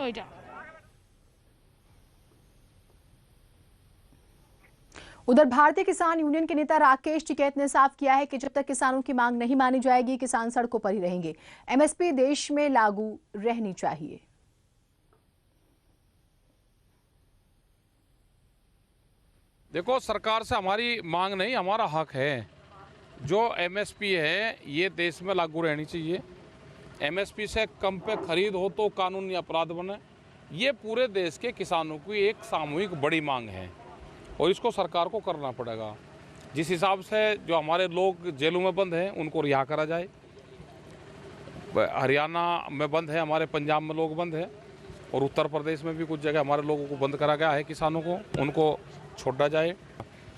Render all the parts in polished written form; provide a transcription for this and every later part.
नोएडा। उधर भारतीय किसान यूनियन के नेता राकेश टिकैत ने साफ किया है कि जब तक किसानों की मांग नहीं मानी जाएगी, किसान सड़कों पर ही रहेंगे। एमएसपी देश में लागू रहनी चाहिए। देखो, सरकार से हमारी मांग नहीं, हमारा हक है। जो एमएसपी है ये देश में लागू रहनी चाहिए। एमएसपी से कम पे खरीद हो तो कानूनी अपराध बने। ये पूरे देश के किसानों की एक सामूहिक बड़ी मांग है और इसको सरकार को करना पड़ेगा। जिस हिसाब से जो हमारे लोग जेलों में बंद हैं उनको रिहा करा जाए। हरियाणा में बंद है, हमारे पंजाब में लोग बंद हैं और उत्तर प्रदेश में भी कुछ जगह हमारे लोगों को बंद करा गया है। किसानों को उनको छोड़ा जाए।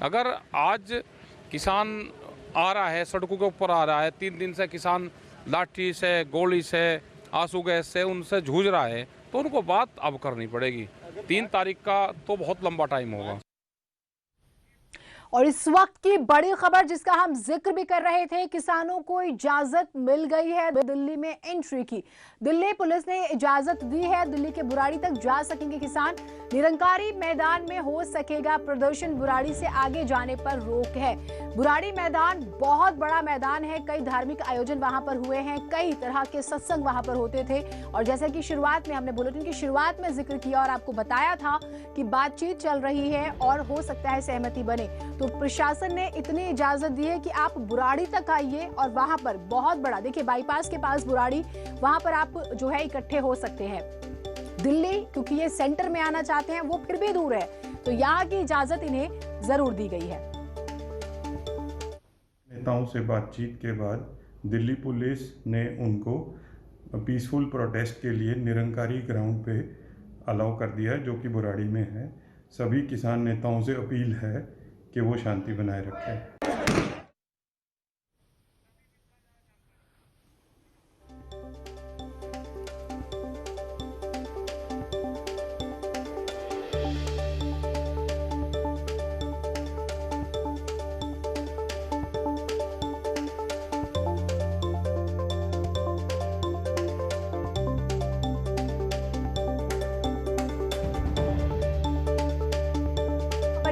अगर आज किसान आ रहा है, सड़कों के ऊपर आ रहा है, 3 दिन से किसान लाठी से, गोली से, आंसू गैस से उनसे जूझ रहा है, तो उनको बात अब करनी पड़ेगी। 3 तारीख का तो बहुत लंबा टाइम होगा। और इस वक्त की बड़ी खबर जिसका हम जिक्र भी कर रहे थे, किसानों को इजाजत मिल गई है दिल्ली में एंट्री की। दिल्ली पुलिस ने इजाजत दी है, दिल्ली के बुराड़ी तक जा सकेंगे किसान। निरंकारी मैदान में हो सकेगा प्रदर्शन, बुराड़ी से आगे जाने पर रोक है। बुराड़ी मैदान बहुत बड़ा मैदान है, कई धार्मिक आयोजन वहां पर हुए हैं, कई तरह के सत्संग वहां पर होते थे। और जैसा कि शुरुआत में हमने बुलेटिन की शुरुआत में जिक्र किया और आपको बताया था कि बातचीत चल रही है और हो सकता है सहमति बने, तो प्रशासन ने इतनी इजाजत दी है कि आप बुराड़ी तक आइए और वहां पर बहुत बड़ा, देखिए बाईपास के पास बुराड़ी, वहां पर आप जो है इकट्ठे हो सकते हैं। दिल्ली क्योंकि ये सेंटर में आना चाहते हैं, वो फिर भी दूर है, तो यहाँ की इजाजत इन्हें जरूर दी गई है। नेताओं से बातचीत के बाद दिल्ली पुलिस ने उनको पीसफुल प्रोटेस्ट के लिए निरंकारी ग्राउंड पे अलाउ कर दिया है, जो कि बुराड़ी में है। सभी किसान नेताओं से अपील है कि वो शांति बनाए रखें।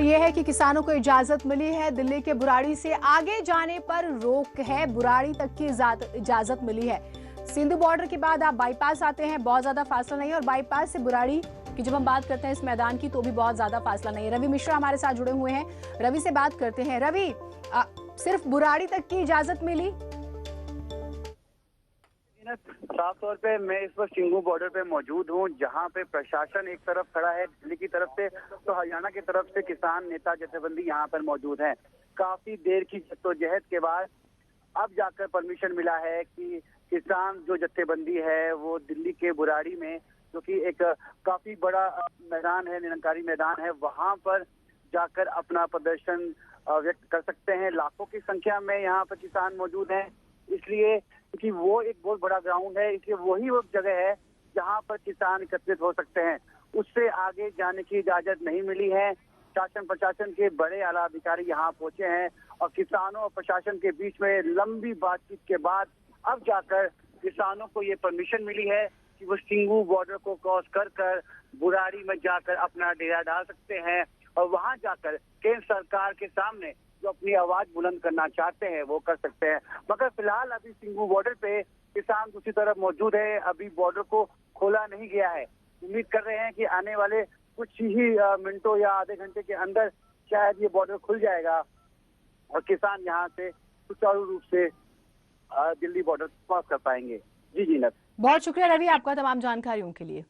यह है कि किसानों को इजाजत मिली है, दिल्ली के बुराड़ी से आगे जाने पर रोक है, बुराड़ी तक की इजाजत मिली है। सिंधु बॉर्डर के बाद आप बाईपास आते हैं, बहुत ज्यादा फासला नहीं है, और बाईपास से बुराड़ी की जब हम बात करते हैं इस मैदान की तो भी बहुत ज्यादा फासला नहीं है। रवि मिश्रा हमारे साथ जुड़े हुए हैं, रवि से बात करते हैं। रवि, सिर्फ बुराड़ी तक की इजाजत मिली? साफ तौर पे मैं इस वक्त सिंघू बॉर्डर पे मौजूद हूँ, जहाँ पे प्रशासन एक तरफ खड़ा है दिल्ली की तरफ से, तो हरियाणा की तरफ से किसान नेता जथेबंदी यहाँ पर मौजूद हैं। काफी देर की जद्दोजहद के बाद अब जाकर परमिशन मिला है कि किसान जो जथेबंदी है वो दिल्ली के बुराड़ी में, जो कि एक काफी बड़ा मैदान है, निरंकारी मैदान है, वहाँ पर जाकर अपना प्रदर्शन व्यक्त कर सकते हैं। लाखों की संख्या में यहाँ पर किसान मौजूद हैं, इसलिए क्योंकि वो एक बहुत बड़ा ग्राउंड है, इसलिए वही वो जगह है जहां पर किसान एकत्रित हो सकते हैं। उससे आगे जाने की इजाजत नहीं मिली है। शासन प्रशासन के बड़े आला अधिकारी यहाँ पहुंचे हैं और किसानों और प्रशासन के बीच में लंबी बातचीत के बाद अब जाकर किसानों को ये परमिशन मिली है कि वो सिंघू बॉर्डर को क्रॉस कर बुराड़ी में जाकर अपना डेरा डाल सकते हैं और वहां जाकर केंद्र सरकार के सामने जो अपनी आवाज बुलंद करना चाहते हैं वो कर सकते हैं। मगर फिलहाल अभी सिंघू बॉर्डर पे किसान दूसरी तरफ मौजूद है, अभी बॉर्डर को खोला नहीं गया है। उम्मीद कर रहे हैं कि आने वाले कुछ ही मिनटों या आधे घंटे के अंदर शायद ये बॉर्डर खुल जाएगा और किसान यहाँ से सुचारू रूप से दिल्ली बॉर्डर क्रॉस कर पाएंगे। जी जीनत, बहुत शुक्रिया रवि आपका तमाम जानकारियों के लिए।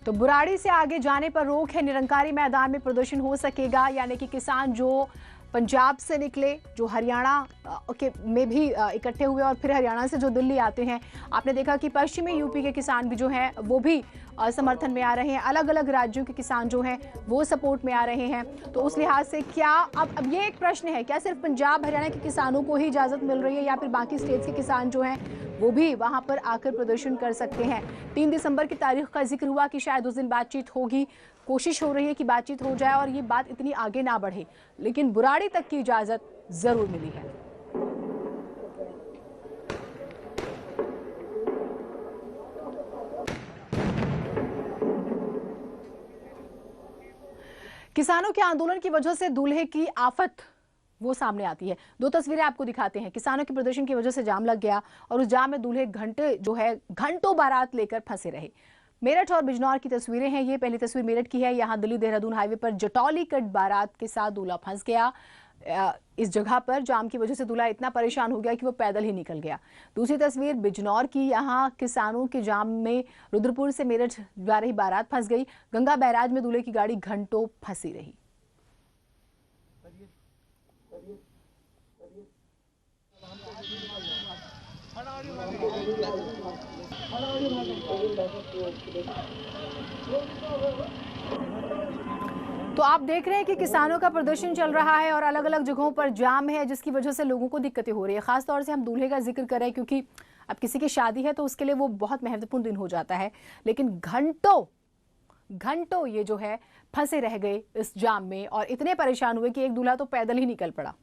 तो बुराड़ी से आगे जाने पर रोक है, निरंकारी मैदान में प्रदर्शन हो सकेगा, यानी कि किसान जो पंजाब से निकले, जो हरियाणा के में भी इकट्ठे हुए और फिर हरियाणा से जो दिल्ली आते हैं, आपने देखा कि पश्चिमी यूपी के किसान भी जो हैं वो भी समर्थन में आ रहे हैं, अलग अलग राज्यों के किसान जो हैं वो सपोर्ट में आ रहे हैं। तो उस लिहाज से क्या अब ये एक प्रश्न है, क्या सिर्फ पंजाब हरियाणा के किसानों को ही इजाज़त मिल रही है या फिर बाकी स्टेट्स के किसान जो हैं वो भी वहाँ पर आकर प्रदर्शन कर सकते हैं? 3 दिसंबर की तारीख का जिक्र हुआ कि शायद उस दिन बातचीत होगी, कोशिश हो रही है कि बातचीत हो जाए और ये बात इतनी आगे ना बढ़े, लेकिन बुराड़ी तक की इजाज़त ज़रूर मिली है। किसानों के आंदोलन की वजह से दूल्हे की आफत वो सामने आती है। दो तस्वीरें आपको दिखाते हैं। किसानों के प्रदर्शन की वजह से जाम लग गया और उस जाम में दूल्हे घंटों बारात लेकर फंसे रहे। मेरठ और बिजनौर की तस्वीरें हैं ये। पहली तस्वीर मेरठ की है। यहाँ दिल्ली देहरादून हाईवे पर जटौली कट बारात के साथ दूल्हा फंस गया। इस जगह पर जाम की वजह से दूल्हा इतना परेशान हो गया कि वो पैदल ही निकल गया। दूसरी तस्वीर बिजनौर की। यहाँ किसानों के जाम में रुद्रपुर से मेरठ जा रही बारात फंस गई। गंगा बैराज में दूल्हे की गाड़ी घंटों फंसी रही। तो आप देख रहे हैं कि किसानों का प्रदर्शन चल रहा है और अलग अलग जगहों पर जाम है, जिसकी वजह से लोगों को दिक्कतें हो रही है। खास तौर से हम दूल्हे का जिक्र कर रहे हैं क्योंकि अब किसी की शादी है तो उसके लिए वो बहुत महत्वपूर्ण दिन हो जाता है, लेकिन घंटों ये जो है फंसे रह गए इस जाम में और इतने परेशान हुए कि एक दूल्हा तो पैदल ही निकल पड़ा।